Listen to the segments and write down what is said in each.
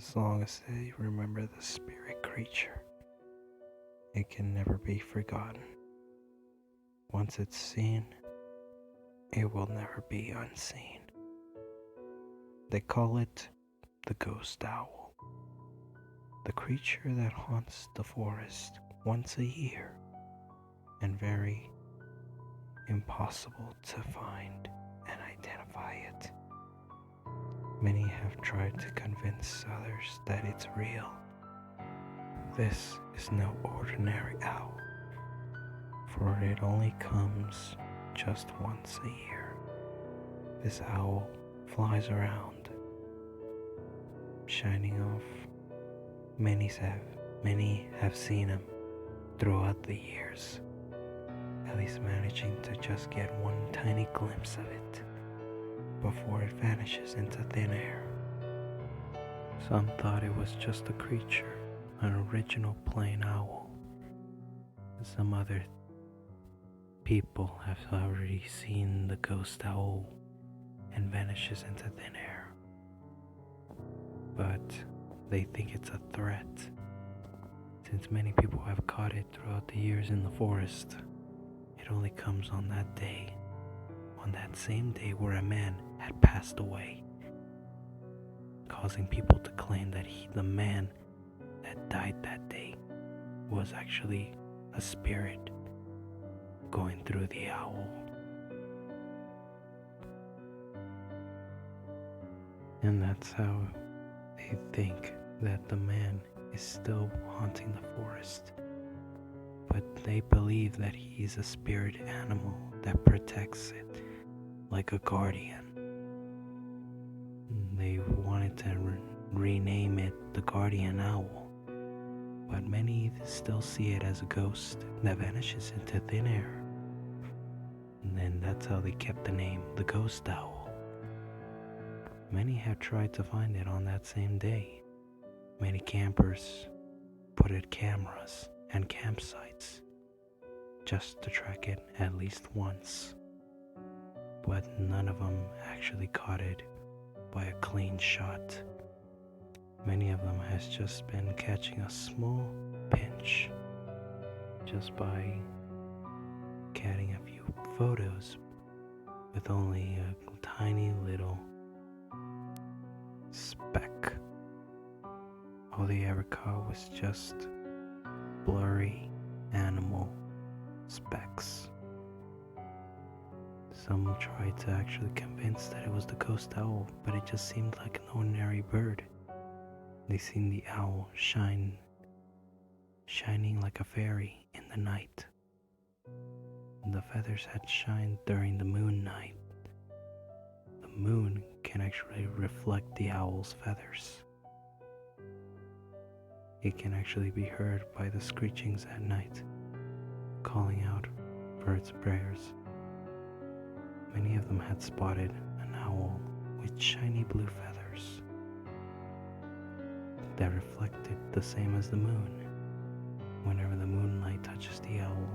as long as they remember the spirit creature, it can never be forgotten. Once it's seen, it will never be unseen. They call it the ghost owl, the creature that haunts the forest once a year and very impossible to find and identify it. Many have tried to convince others that it's real. This is no ordinary owl, for it only comes just once a year. This owl flies around, shining off. Many have seen him throughout the years, at least managing to just get one tiny glimpse of it before it vanishes into thin air. Some thought it was just a creature, an original plain owl. Some other people have already seen the ghost owl and vanishes into thin air. But they think it's a threat, since many people have caught it throughout the years in the forest. It only comes on that day, on that same day where a man had passed away, causing people to claim that the man that died that day was actually a spirit going through the owl. And that's how they think that the man is still haunting the forest. But they believe that he's a spirit animal that protects it like a guardian. They wanted to rename it the Guardian Owl, but many still see it as a ghost that vanishes into thin air. And then that's how they kept the name the Ghost Owl. Many have tried to find it on that same day. Many campers put out cameras and campsites just to track it at least once, but none of them actually caught it by a clean shot. Many of them has just been catching a small pinch just by getting a few photos with only a tiny little speck. All they ever caught was just blurry animal specks. Some tried to actually convince that it was the ghost owl, but it just seemed like an ordinary bird. They seen the owl shining like a fairy in the night. The feathers had shined during the moon night. The moon can actually reflect the owl's feathers. It can actually be heard by the screechings at night, calling out for its prayers. Many of them had spotted an owl with shiny blue feathers that reflected the same as the moon. Whenever the moonlight touches the owl,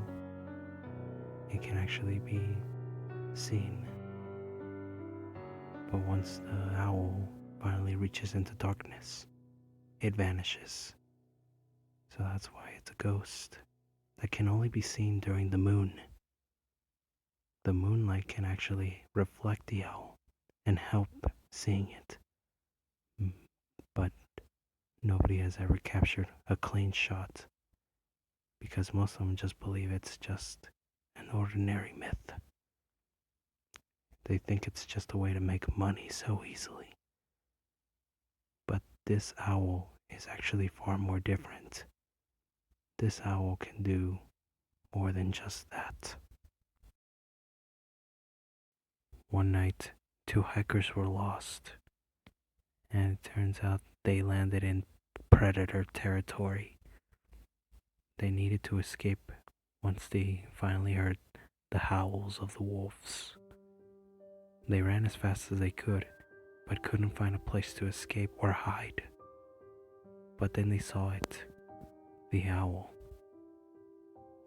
it can actually be seen. But once the owl finally reaches into darkness, it vanishes. So that's why it's a ghost that can only be seen during the moon. The moonlight can actually reflect the owl and help seeing it. But nobody has ever captured a clean shot because most of them just believe it's just an ordinary myth. They think it's just a way to make money so easily. But this owl is actually far more different. This owl can do more than just that. One night, 2 hikers were lost, and it turns out they landed in predator territory. They needed to escape once they finally heard the howls of the wolves. They ran as fast as they could, but couldn't find a place to escape or hide. But then they saw it, the owl.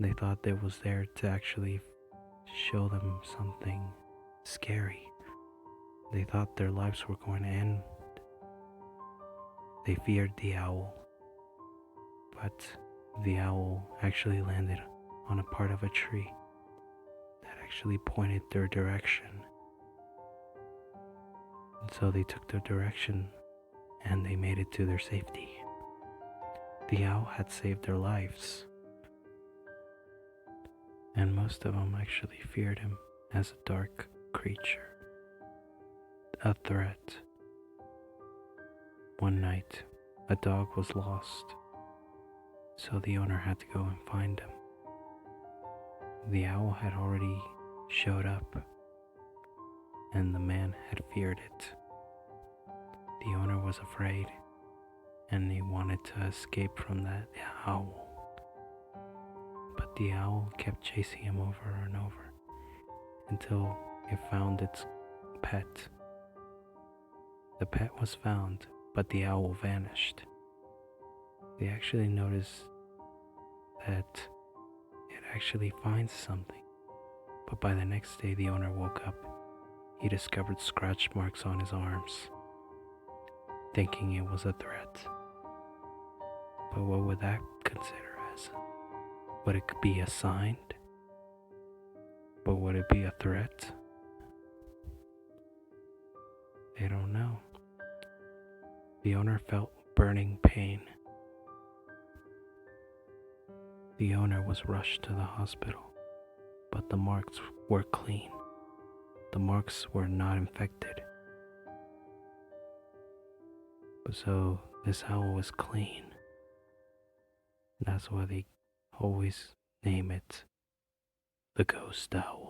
They thought it was there to actually show them something scary. They thought their lives were going to end. They feared the owl, but the owl actually landed on a part of a tree that actually pointed their direction. And so they took their direction and they made it to their safety. The owl had saved their lives, and most of them actually feared him as a dark creature, a threat. One night, a dog was lost, so the owner had to go and find him. The owl had already showed up, and the man had feared it. The owner was afraid, and he wanted to escape from that owl. But the owl kept chasing him over and over until it found its pet. The pet was found, but the owl vanished. They actually noticed that it actually finds something, but by the next day the owner woke up. He discovered scratch marks on his arms, thinking it was a threat. But what would that consider as? Would it be a sign? But would it be a threat? They don't know. The owner felt burning pain. The owner was rushed to the hospital, but the marks were clean. The marks were not infected. So this owl was clean. That's why they always name it the ghost owl.